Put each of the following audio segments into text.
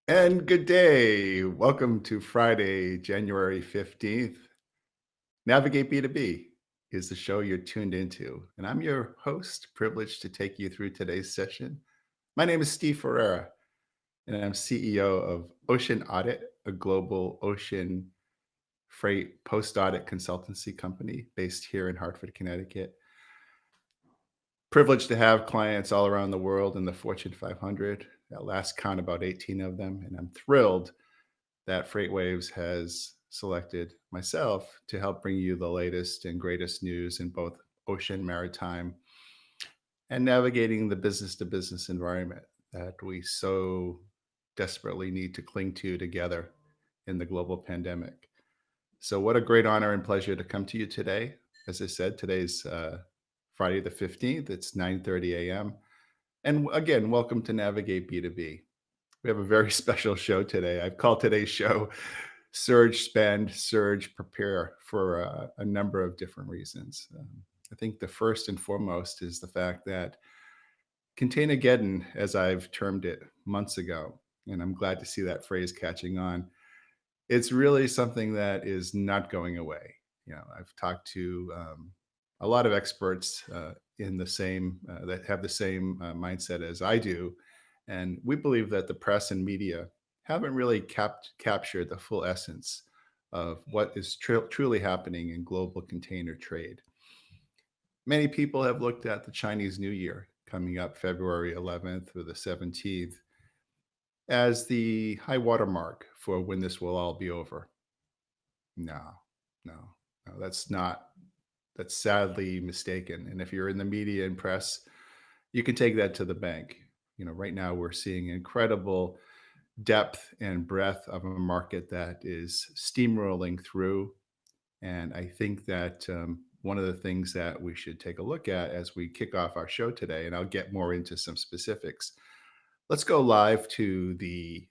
And good day. Welcome to Friday, January 15th. Navigate B2B is the show you're tuned into. And I'm your host, privileged to take you through today's session. My name is Steve Ferreira, and I'm CEO of Ocean Audit, a global ocean freight post audit consultancy company based here in Hartford, Connecticut. Privileged to have clients all around the world in the Fortune 500. At last count, about 18 of them. And I'm thrilled that FreightWaves has selected myself to help bring you the latest and greatest news in both ocean, maritime, and navigating the business to business environment that we so desperately need to cling to together in the global pandemic. So, what a great honor and pleasure to come to you today. As I said, today's Friday the 15th. It's 9:30 a.m. And again, welcome to Navigate B2B. We have a very special show today. I've called today's show Surge Spend, Surge Prepare for a number of different reasons. I think the first and foremost is the fact that Containageddon, as I've termed it months ago, and I'm glad to see that phrase catching on, it's really something that is not going away. I've talked to a lot of experts in the same that have the same mindset as I do, and we believe that the press and media haven't really captured the full essence of what is truly happening in global container trade. Many people have looked at the Chinese New Year coming up February 11th or the 17th as the high watermark for when this will all be over. No, no, no, that's sadly mistaken. And if you're in the media and press, you can take that to the bank. Right now we're seeing incredible depth and breadth of a market that is steamrolling through. And I think that one of the things that we should take a look at as we kick off our show today, and I'll get more into some specifics. Let's go live to the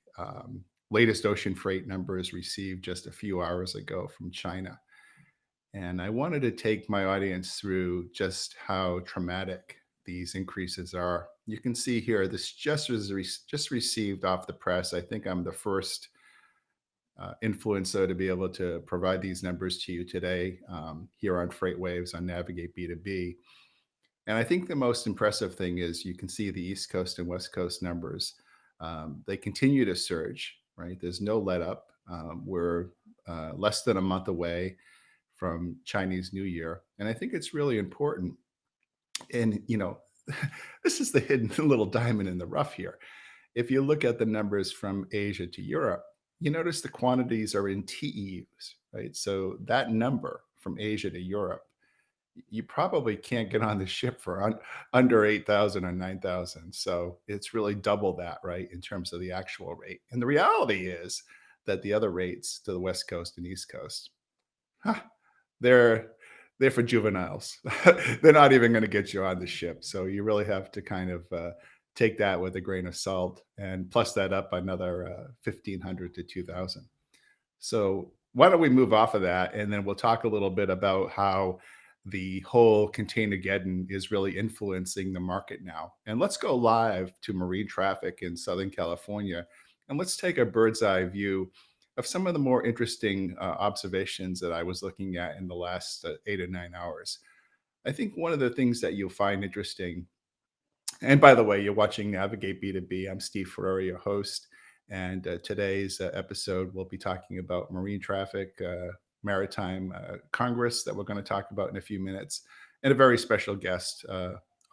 latest ocean freight numbers received just a few hours ago from China. And I wanted to take my audience through just how traumatic these increases are. You can see here, this just was just received off the press. I think I'm the first influencer to be able to provide these numbers to you today here on FreightWaves on Navigate B2B. And I think the most impressive thing is you can see the East Coast and West Coast numbers. They continue to surge, right? There's no let up. We're less than a month away from Chinese New Year. And I think it's really important. And, this is the hidden little diamond in the rough here. If you look at the numbers from Asia to Europe, you notice the quantities are in TEUs, right? So that number from Asia to Europe, you probably can't get on the ship for under 8,000 or 9,000. So it's really double that, right, in terms of the actual rate. And the reality is that the other rates to the West Coast and East Coast, huh, they're they're for juveniles. They're not even going to get you on the ship. So you really have to kind of take that with a grain of salt and plus that up another 1,500 to 2,000. So why don't we move off of that, and then we'll talk a little bit about how the whole Containergeddon is really influencing the market now. And let's go live to marine traffic in Southern California, and let's take a bird's eye view of some of the more interesting observations that I was looking at in the last 8 or 9 hours. I think one of the things that you'll find interesting, and by the way, you're watching Navigate B2B. I'm Steve Ferrari, your host. And today's episode, we'll be talking about marine traffic, maritime Congress that we're going to talk about in a few minutes, and a very special guest,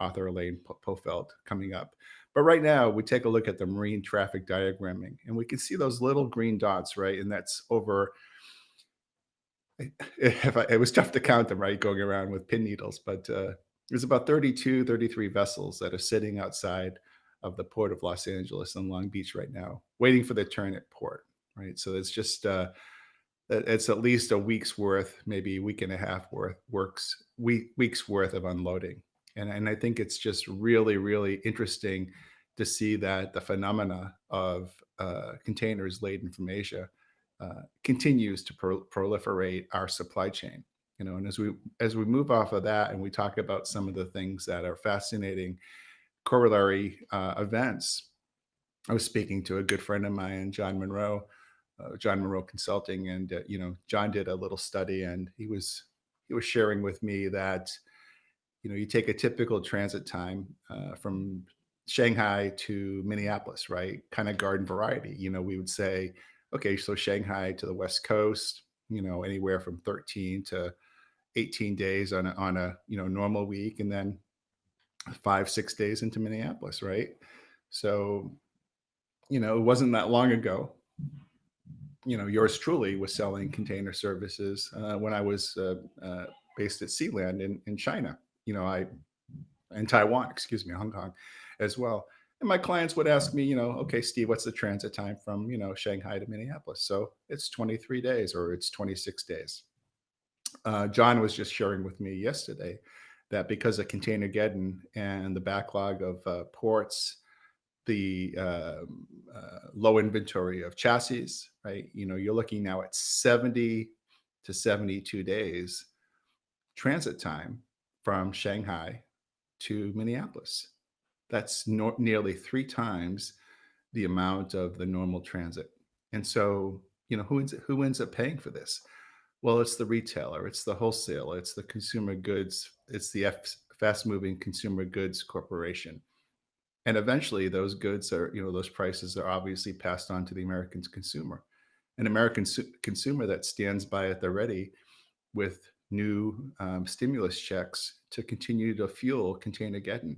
author Elaine Pofeld, coming up. But right now, we take a look at the marine traffic diagramming, and we can see those little green dots, right? And that's over, it was tough to count them, right, going around with pin needles, but there's about 32, 33 vessels that are sitting outside of the port of Los Angeles and Long Beach right now, waiting for their turn at port, right? So it's just, it's at least a week's worth, maybe a week and a half weeks worth of unloading. And I think it's just really, really interesting to see that the phenomena of containers laden from Asia continues to proliferate our supply chain. And as we move off of that and we talk about some of the things that are fascinating corollary events. I was speaking to a good friend of mine, John Monroe Consulting, and John did a little study, and he was sharing with me that you take a typical transit time from Shanghai to Minneapolis, right? Kind of garden variety. We would say, okay, so Shanghai to the West Coast, anywhere from 13 to 18 days on a normal week, and then 5 6 days into Minneapolis, right? So it wasn't that long ago. Yours truly was selling container services when I was based at Sealand in China. I in Taiwan, excuse me, Hong Kong, as well. And my clients would ask me, okay, Steve, what's the transit time from Shanghai to Minneapolis? So it's 23 days or it's 26 days. John was just sharing with me yesterday that because of Containergeddon and the backlog of ports, the low inventory of chassis, right? You're looking now at 70 to 72 days transit time from Shanghai to Minneapolis. That's nearly 3 times the amount of the normal transit. And so, who ends up paying for this? Well, it's the retailer, it's the wholesaler, it's the consumer goods, it's the fast moving consumer goods corporation. And eventually those goods are, those prices are obviously passed on to the American consumer. An American consumer that stands by at the ready with new stimulus checks to continue to fuel Containergeddon.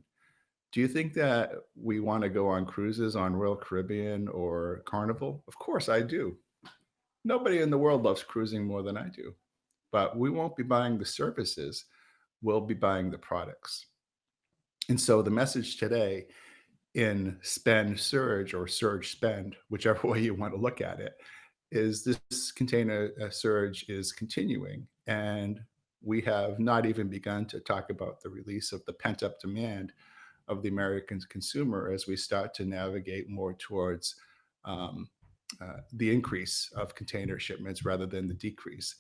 Do you think that we want to go on cruises on Royal Caribbean or Carnival? Of course I do. Nobody in the world loves cruising more than I do. But we won't be buying the services, we'll be buying the products. And so the message today in spend surge or surge spend, whichever way you want to look at it, is this container surge is continuing. And we have not even begun to talk about the release of the pent up demand of the American consumer as we start to navigate more towards the increase of container shipments rather than the decrease.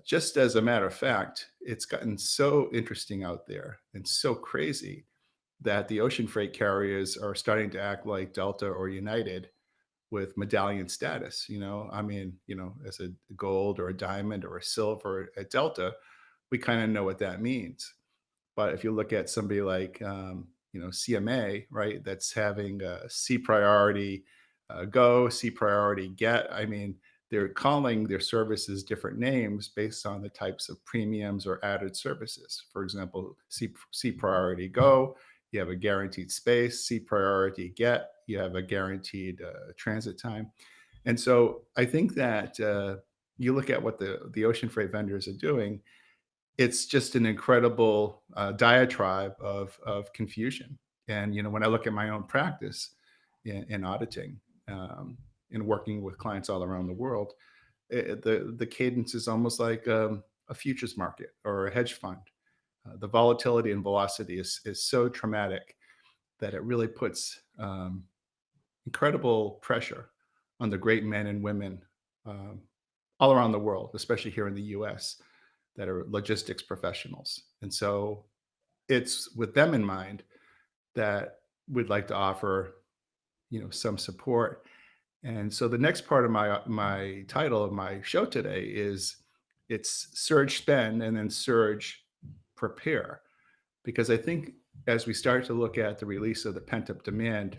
Just as a matter of fact, it's gotten so interesting out there and so crazy that the ocean freight carriers are starting to act like Delta or United with medallion status. I mean, as a gold or a diamond or a silver at Delta, we kind of know what that means. But if you look at somebody like, CMA, right, that's having a C priority go, C priority get. I mean, they're calling their services different names based on the types of premiums or added services. For example, C priority go, you have a guaranteed space. C priority get, you have a guaranteed transit time. And so I think that you look at what the ocean freight vendors are doing, it's just an incredible diatribe of confusion. And when I look at my own practice in auditing, and working with clients all around the world, the cadence is almost like a futures market or a hedge fund. The volatility and velocity is so traumatic that it really puts incredible pressure on the great men and women um, all around the world, especially here in the US, that are logistics professionals. And so it's with them in mind that we'd like to offer, some support. And so the next part of my title of my show today is it's surge spend and then surge prepare. Because I think as we start to look at the release of the pent up demand,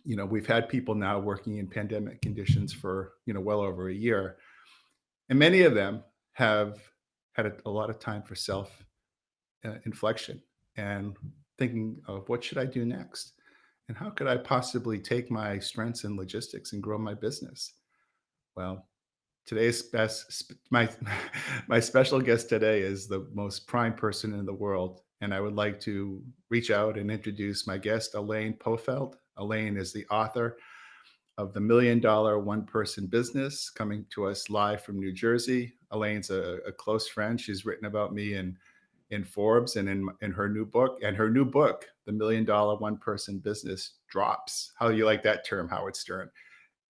we've had people now working in pandemic conditions for, well over a year. And many of them have had a lot of time for self inflection and thinking of what should I do next? And how could I possibly take my strengths in logistics and grow my business? Well, today's my my special guest today is the most prime person in the world, and I would like to reach out and introduce my guest, Elaine Pofeld. Elaine is the author of the $1 Million One Person Business, coming to us live from New Jersey. Elaine's a close friend. She's written about me in Forbes and in her new book. And her new book, The $1 Million One Person Business, drops. How do you like that term, Howard Stern?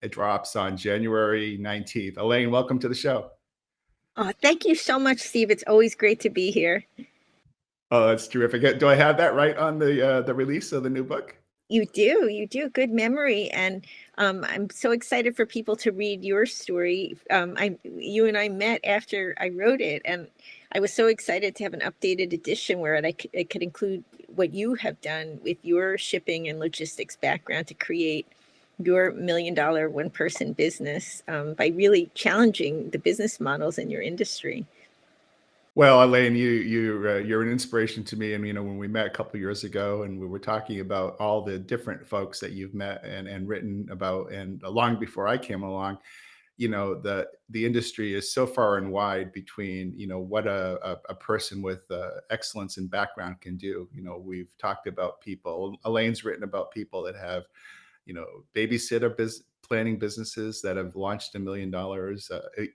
It drops on January 19th. Elaine, welcome to the show. Oh, thank you so much, Steve. It's always great to be here. Oh, that's terrific. Do I have that right on the release of the new book? You do. Good memory, and I'm so excited for people to read your story. You and I met after I wrote it, and I was so excited to have an updated edition where it could include what you have done with your shipping and logistics background to create your $1 million one person business by really challenging the business models in your industry. Well, Elaine, you're an inspiration to me. And when we met a couple years ago, and we were talking about all the different folks that you've met and written about, and long before I came along, the industry is so far and wide between what a person with excellence in background can do. We've talked about people. Elaine's written about people that have babysitter planning businesses that have launched $1 million,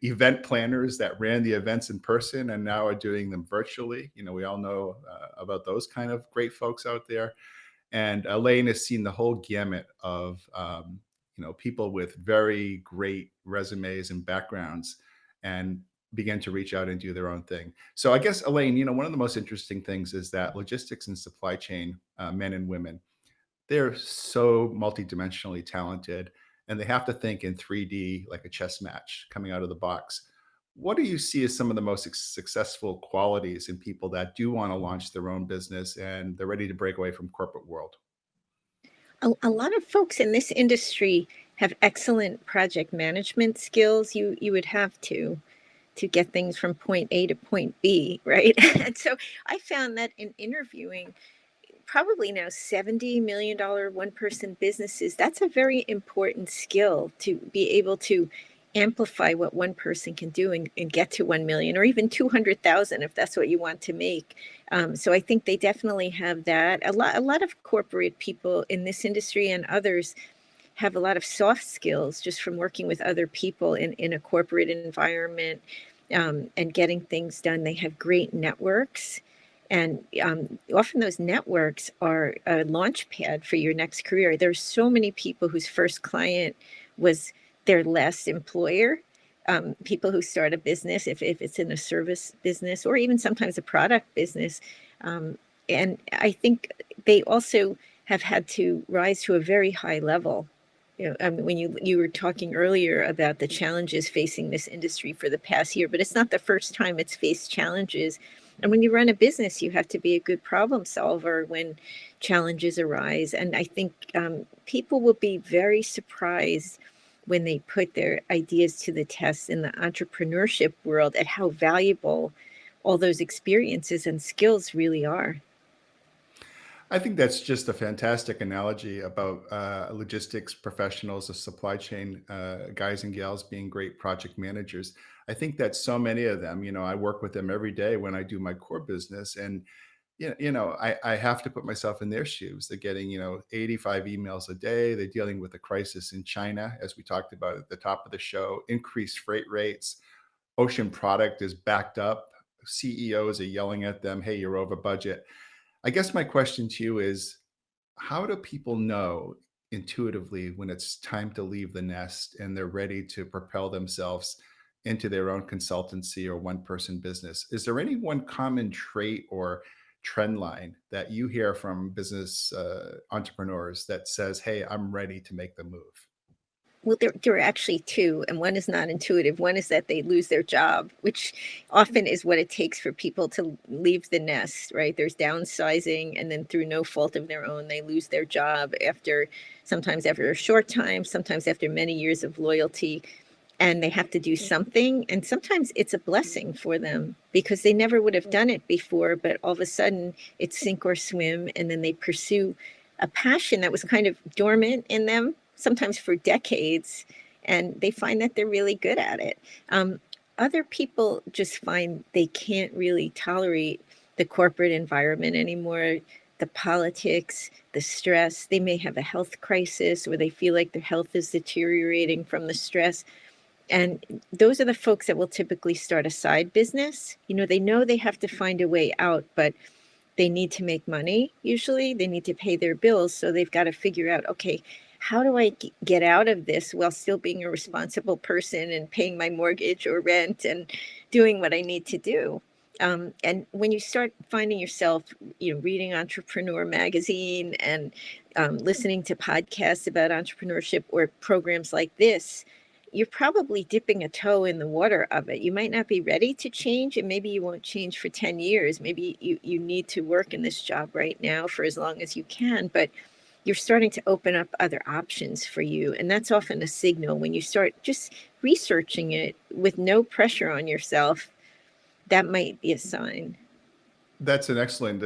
event planners that ran the events in person and now are doing them virtually. We all know about those kind of great folks out there. And Elaine has seen the whole gamut of people with very great resumes and backgrounds, and begin to reach out and do their own thing. So I guess, Elaine, one of the most interesting things is that logistics and supply chain men and women, they're so multidimensionally talented, and they have to think in 3D like a chess match coming out of the box. What do you see as some of the most successful qualities in people that do want to launch their own business and they're ready to break away from corporate world? A lot of folks in this industry have excellent project management skills. You would have to get things from point A to point B, right? And so I found that in interviewing probably now $70 million one person businesses, that's a very important skill to be able to amplify what one person can do and get to 1 million or even 200,000 if that's what you want to make. So I think they definitely have that. A lot of corporate people in this industry and others have a lot of soft skills just from working with other people in a corporate environment, and getting things done. They have great networks. And often those networks are a launch pad for your next career. There's so many people whose first client was their last employer. People who start a business, if it's in a service business or even sometimes a product business. Um, and I think they also have had to rise to a very high level. When you were talking earlier about the challenges facing this industry for the past year, but it's not the first time it's faced challenges. And when you run a business, you have to be a good problem solver when challenges arise. And I think people will be very surprised when they put their ideas to the test in the entrepreneurship world at how valuable all those experiences and skills really are. I think that's just a fantastic analogy about logistics professionals, the supply chain guys and gals being great project managers. I think that so many of them, I work with them every day when I do my core business, and I have to put myself in their shoes. They're getting 85 emails a day. They're dealing with a crisis in China, as we talked about at the top of the show, increased freight rates, ocean product is backed up. CEOs are yelling at them, "Hey, you're over budget." I guess my question to you is, how do people know intuitively when it's time to leave the nest and they're ready to propel themselves into their own consultancy or one person business? Is there any one common trait or trend line that you hear from business entrepreneurs that says, hey, I'm ready to make the move? Well, there are actually two, and one is not intuitive. One is that they lose their job, which often is what it takes for people to leave the nest, right? There's downsizing, and then through no fault of their own, they lose their job sometimes after a short time, sometimes after many years of loyalty, and they have to do something. And sometimes it's a blessing for them because they never would have done it before, but all of a sudden it's sink or swim, and then they pursue a passion that was kind of dormant in them, sometimes for decades, and they find that they're really good at it. Other people just find they can't really tolerate the corporate environment anymore, the politics, the stress. They may have a health crisis or they feel like their health is deteriorating from the stress. And those are the folks that will typically start a side business. They know they have to find a way out, but they need to make money. Usually they need to pay their bills. So they've got to figure out, okay, how do I get out of this while still being a responsible person and paying my mortgage or rent and doing what I need to do? And when you start finding yourself, reading Entrepreneur Magazine and listening to podcasts about entrepreneurship or programs like this, you're probably dipping a toe in the water of it. You might not be ready to change, and maybe you won't change for 10 years. Maybe you need to work in this job right now for as long as you can, but you're starting to open up other options for you. And that's often a signal when you start just researching it with no pressure on yourself. That might be a sign. That's an excellent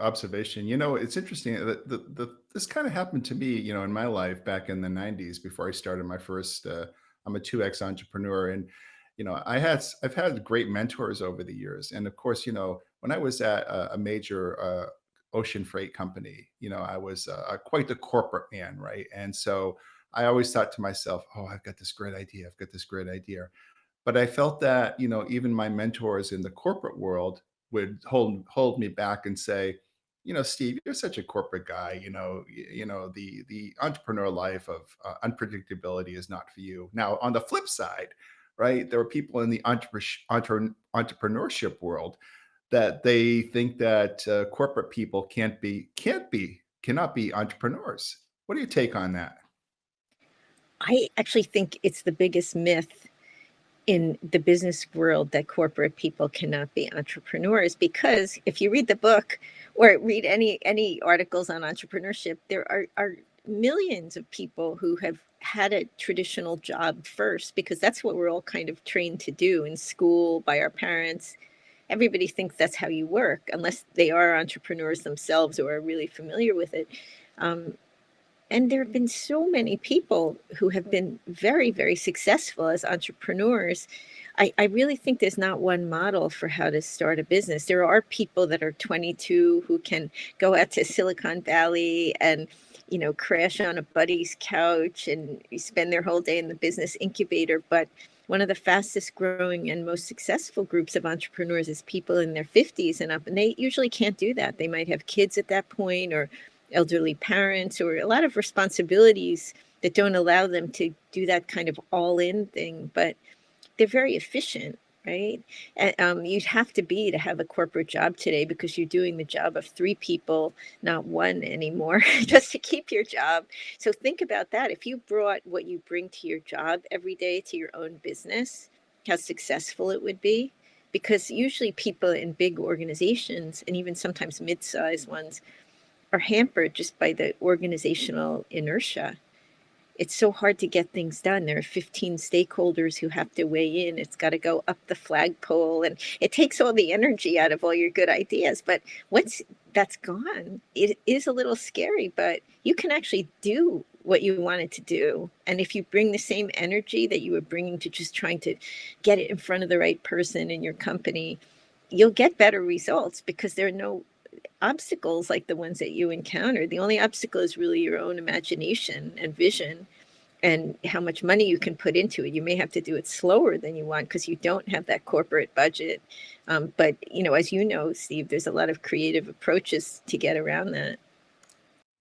observation. It's interesting that this kind of happened to me, in my life back in the '90s before I started my first. I'm a 2X entrepreneur, and I've had great mentors over the years, and of course, when I was at a major ocean freight company, I was quite the corporate man, right? And so I always thought to myself, "Oh, I've got this great idea. I've got this great idea." But I felt that, even my mentors in the corporate world would hold me back and say, "Steve, you're such a corporate guy. The entrepreneur life of unpredictability is not for you." Now, on the flip side, right, there are people in the entrepreneurship world that they think that corporate people cannot be entrepreneurs. What do you take on that? I actually think it's the biggest myth in the business world that corporate people cannot be entrepreneurs, because if you read the book or read any articles on entrepreneurship, there are millions of people who have had a traditional job first, because that's what we're all kind of trained to do in school by our parents. Everybody thinks that's how you work, unless they are entrepreneurs themselves or are really familiar with it. um, and there have been so many people who have been very, very successful as entrepreneurs. I really think there's not one model for how to start a business. There are people that are 22 who can go out to Silicon Valley and, crash on a buddy's couch and spend their whole day in the business incubator. But one of the fastest growing and most successful groups of entrepreneurs is people in their 50s and up. And they usually can't do that. They might have kids at that point, or elderly parents, or a lot of responsibilities that don't allow them to do that kind of all in thing. But they're very efficient, right? And you'd have to have a corporate job today, because you're doing the job of three people, not one anymore, just to keep your job. So think about that. If you brought what you bring to your job every day to your own business, how successful it would be. Because usually people in big organizations, and even sometimes mid-sized ones, are hampered just by the organizational inertia. It's so hard to get things done. There are 15 stakeholders who have to weigh in. It's got to go up the flagpole, and it takes all the energy out of all your good ideas. But once that's gone, it is a little scary, but you can actually do what you wanted to do. And if you bring the same energy that you were bringing to just trying to get it in front of the right person in your company, you'll get better results, because there are no obstacles like the ones that you encounter. The only obstacle is really your own imagination and vision, and how much money you can put into it. You may have to do it slower than you want because you don't have that corporate budget. But, as you know, Steve, there's a lot of creative approaches to get around that.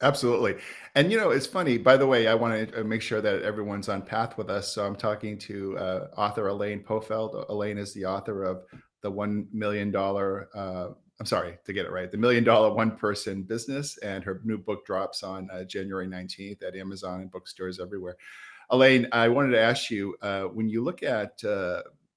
Absolutely. And it's funny, by the way, I want to make sure that everyone's on path with us. So I'm talking to author Elaine Pofeld. Elaine is the author of the $1 million, I'm sorry to get it right, the $1 million one person business. And her new book drops on January 19th at Amazon and bookstores everywhere. Elaine, I wanted to ask you, when you look at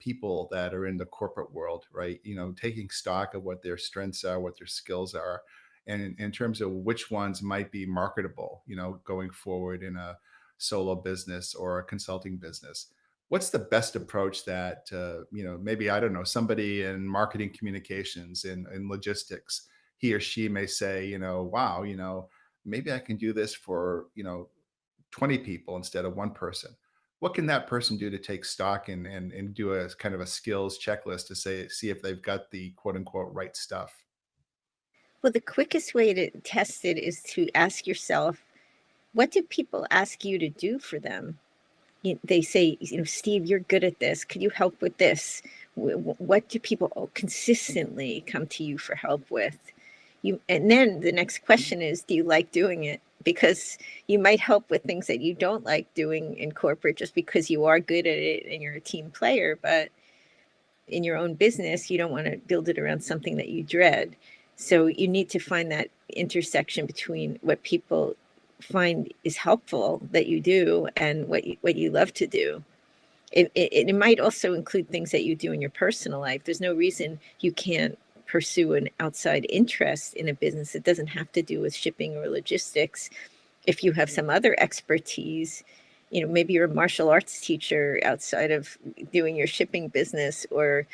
people that are in the corporate world, right, taking stock of what their strengths are, what their skills are, and in terms of which ones might be marketable, going forward in a solo business or a consulting business. What's the best approach that, maybe, I don't know, somebody in marketing communications, in logistics, he or she may say, wow, maybe I can do this for, 20 people instead of one person. What can that person do to take stock and do a kind of a skills checklist to see if they've got the quote unquote right stuff? Well, the quickest way to test it is to ask yourself, what do people ask you to do for them? They say, Steve, you're good at this. Could you help with this? What do people consistently come to you for help with? And then the next question is, do you like doing it? Because you might help with things that you don't like doing in corporate just because you are good at it and you're a team player. But in your own business, you don't want to build it around something that you dread. So you need to find that intersection between what people find is helpful that you do and what you love to do. It might also include things that you do in your personal life. There's no reason you can't pursue an outside interest in a business. It doesn't have to do with shipping or logistics. If you have some other expertise, maybe you're a martial arts teacher outside of doing your shipping business, or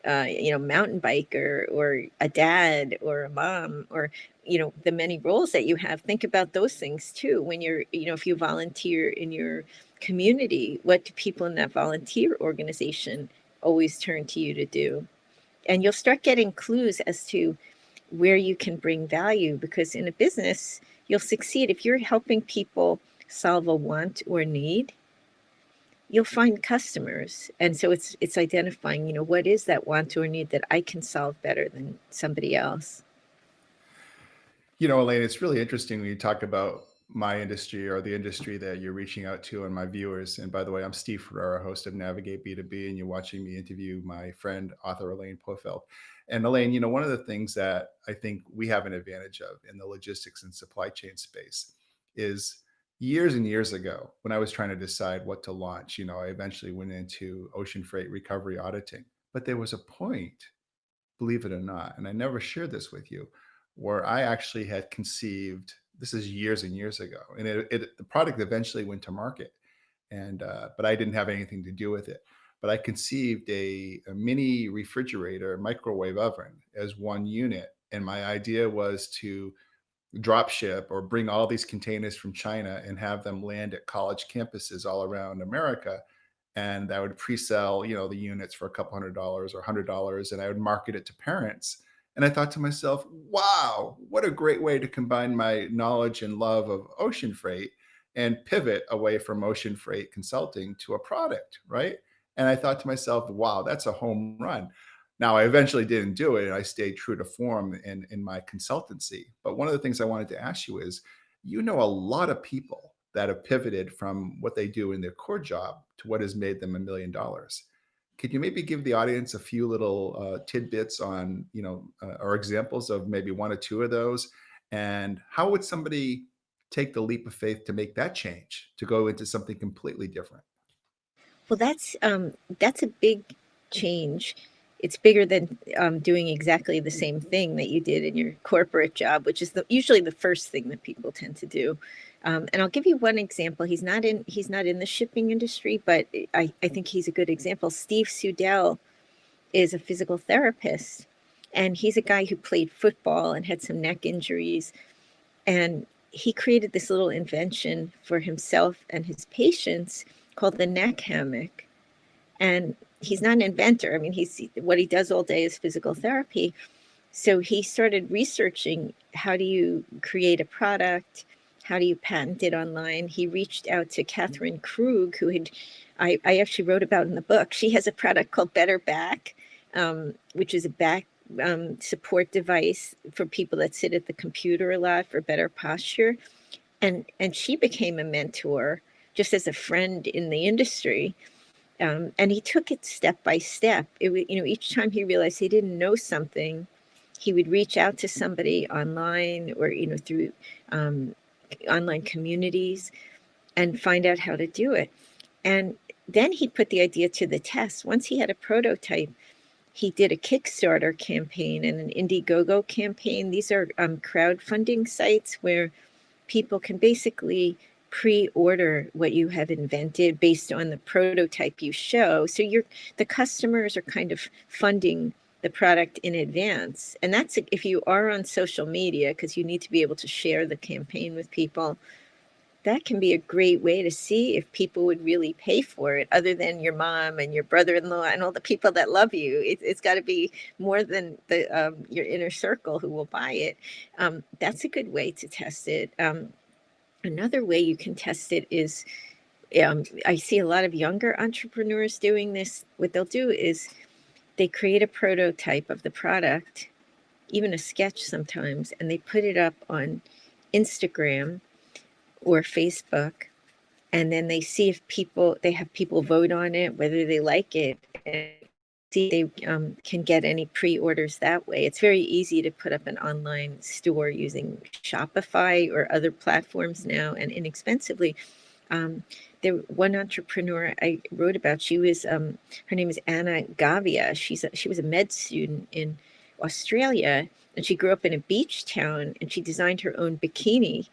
mountain biker, or a dad, or a mom, or the many roles that you have. Think about those things too. When you're, if you volunteer in your community, what do people in that volunteer organization always turn to you to do? And you'll start getting clues as to where you can bring value, because in a business, you'll succeed if you're helping people solve a want or need. You'll find customers. And so it's identifying, what is that want or need that I can solve better than somebody else. Elaine, it's really interesting when you talk about my industry or the industry that you're reaching out to and my viewers. And by the way, I'm Steve Ferrara, host of Navigate B2B, and you're watching me interview my friend, author Elaine Pofeld. And Elaine, one of the things that I think we have an advantage of in the logistics and supply chain space is years and years ago, when I was trying to decide what to launch, I eventually went into ocean freight recovery auditing. But there was a point, believe it or not, and I never shared this with you, where I actually had conceived, this is years and years ago, and the product eventually went to market, and but I didn't have anything to do with it. But I conceived a mini refrigerator microwave oven as one unit, and my idea was to drop ship or bring all these containers from China and have them land at college campuses all around America. And I would pre-sell, the units for a couple $100 or $100, and I would market it to parents. And I thought to myself, wow, what a great way to combine my knowledge and love of ocean freight and pivot away from ocean freight consulting to a product, right? And I thought to myself, wow, that's a home run. Now, I eventually didn't do it, and I stayed true to form in my consultancy. But one of the things I wanted to ask you is, a lot of people that have pivoted from what they do in their core job to what has made them $1 million. Could you maybe give the audience a few little tidbits on, or examples of maybe one or two of those? And how would somebody take the leap of faith to make that change, to go into something completely different? Well, that's a big change. It's bigger than doing exactly the same thing that you did in your corporate job, which is usually the first thing that people tend to do. And I'll give you one example. He's not in the shipping industry, but I think he's a good example. Steve Sudell is a physical therapist, and he's a guy who played football and had some neck injuries, and he created this little invention for himself and his patients called the neck hammock. And he's not an inventor. I mean, what he does all day is physical therapy. So he started researching, how do you create a product? How do you patent it online? He reached out to Catherine Krug, who I actually wrote about in the book. She has a product called Better Back, which is a back support device for people that sit at the computer a lot for better posture. And she became a mentor just as a friend in the industry. And he took it step by step. Each time he realized he didn't know something, he would reach out to somebody online, or through online communities, and find out how to do it. And then he put the idea to the test. Once he had a prototype, he did a Kickstarter campaign and an Indiegogo campaign. These are crowdfunding sites where people can basically pre-order what you have invented based on the prototype you show. So the customers are kind of funding the product in advance. And that's if you are on social media, because you need to be able to share the campaign with people. That can be a great way to see if people would really pay for it, other than your mom and your brother-in-law and all the people that love you. It's got to be more than your inner circle who will buy it. That's a good way to test it. Another way you can test it is, I see a lot of younger entrepreneurs doing this. What they'll do is they create a prototype of the product, even a sketch sometimes, and they put it up on Instagram or Facebook, and then they see if they have people vote on it, whether they like it. And see if they can get any pre-orders that way. It's very easy to put up an online store using Shopify or other platforms now, and inexpensively. Um, there one entrepreneur I wrote about. She was her name is Anna Gavia. She was a med student in Australia, and she grew up in a beach town. And she designed her own bikini,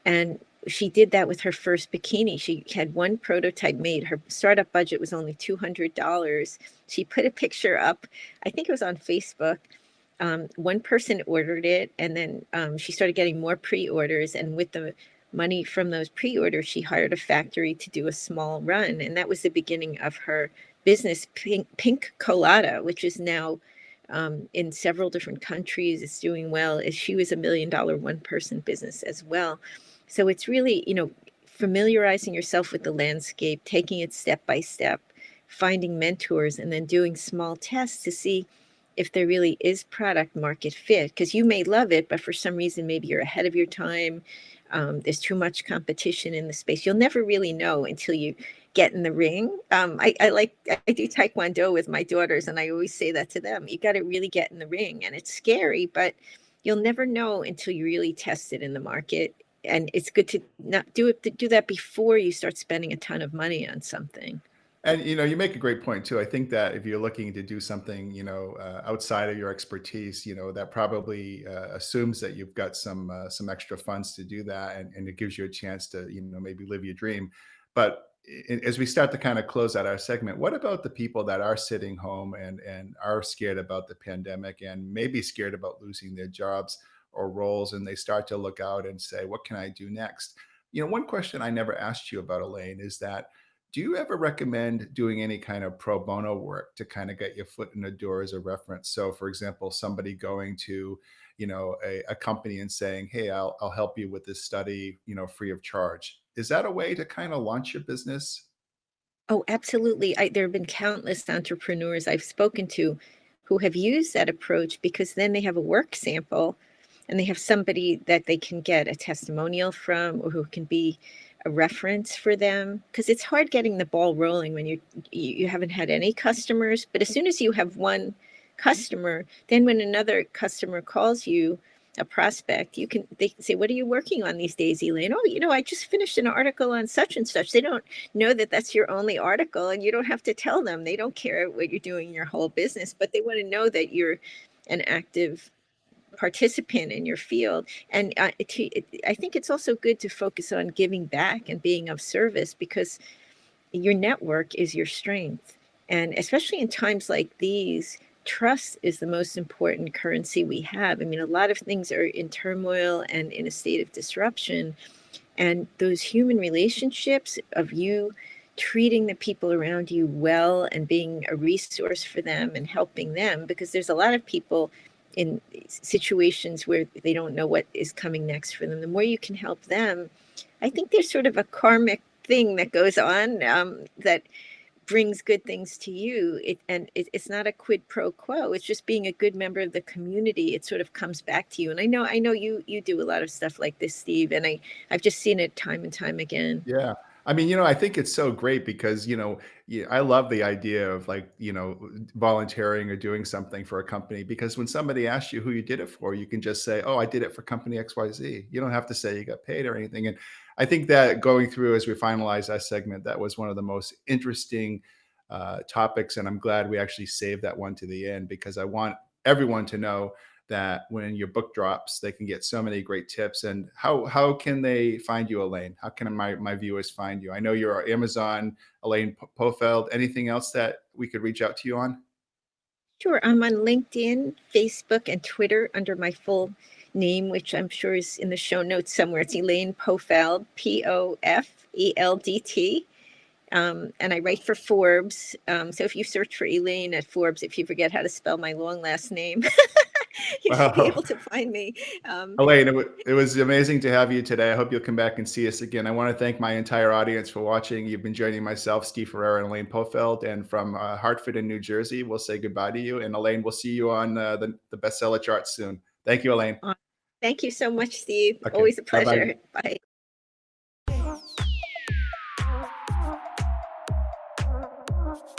and she did that with her first bikini. She had one prototype made. Her startup budget was only $200. She put a picture up. I think it was on Facebook. One person ordered it, and then she started getting more pre-orders. And with the money from those pre-orders, she hired a factory to do a small run, and that was the beginning of her business, Pink Colada, which is now in several different countries. It's doing well. She was $1 million one-person business as well. So it's really, familiarizing yourself with the landscape, taking it step by step, finding mentors, and then doing small tests to see if there really is product market fit. Because you may love it, but for some reason, maybe you're ahead of your time. There's too much competition in the space. You'll never really know until you get in the ring. I do Taekwondo with my daughters, and I always say that to them. You got to really get in the ring, and it's scary, but you'll never know until you really test it in the market. And it's good to not do it, to do that before you start spending a ton of money on something. And you make a great point too. I think that if you're looking to do something, outside of your expertise, that probably assumes that you've got some extra funds to do that, and it gives you a chance to, maybe live your dream. But as we start to kind of close out our segment, what about the people that are sitting home and are scared about the pandemic and maybe scared about losing their jobs or roles, and they start to look out and say, "What can I do next?" One question I never asked you about, Elaine, is that do you ever recommend doing any kind of pro bono work to kind of get your foot in the door as a reference? So, for example, somebody going to, a company and saying, "Hey, I'll help you with this study, free of charge." Is that a way to kind of launch your business? Oh, absolutely. There have been countless entrepreneurs I've spoken to who have used that approach, because then they have a work sample and they have somebody that they can get a testimonial from, or who can be a reference for them. Because it's hard getting the ball rolling when you haven't had any customers. But as soon as you have one customer, then when another customer calls you, a prospect, they can say, "What are you working on these days, Elaine?" "Oh, I just finished an article on such and such." They don't know that that's your only article, and you don't have to tell them. They don't care what you're doing in your whole business, but they want to know that you're an active participant in your field. And I think it's also good to focus on giving back and being of service, because your network is your strength. And especially in times like these, trust is the most important currency we have. I mean, a lot of things are in turmoil and in a state of disruption. And those human relationships of you treating the people around you well and being a resource for them and helping them, because there's a lot of people in situations where they don't know what is coming next for them. The more you can help them, I think there's sort of a karmic thing that goes on, that brings good things to you. It's not a quid pro quo. It's just being a good member of the community. It sort of comes back to you. And I know you do a lot of stuff like this, Steve, and I've just seen it time and time again. Yeah. I mean, I think it's so great because, I love the idea of like, volunteering or doing something for a company, because when somebody asks you who you did it for, you can just say, "Oh, I did it for company XYZ." You don't have to say you got paid or anything. And I think that going through as we finalize that segment, that was one of the most interesting topics. And I'm glad we actually saved that one to the end, because I want everyone to know that when your book drops, they can get so many great tips. And how can they find you, Elaine? How can my viewers find you? I know you're on Amazon, Elaine Pofeld. Anything else that we could reach out to you on? Sure, I'm on LinkedIn, Facebook, and Twitter under my full name, which I'm sure is in the show notes somewhere. It's Elaine Pofeld, Pofeld. And I write for Forbes. So if you search for Elaine at Forbes, if you forget how to spell my long last name, you should be able Wow. to find me. Elaine, it was amazing to have you today. I hope you'll come back and see us again. I want to thank my entire audience for watching. You've been joining myself, Steve Ferrer, and Elaine Pofeld. And from Hartford in New Jersey, we'll say goodbye to you. And Elaine, we'll see you on the bestseller charts soon. Thank you, Elaine. Thank you so much, Steve. Okay. Always a Bye bye. pleasure. Bye.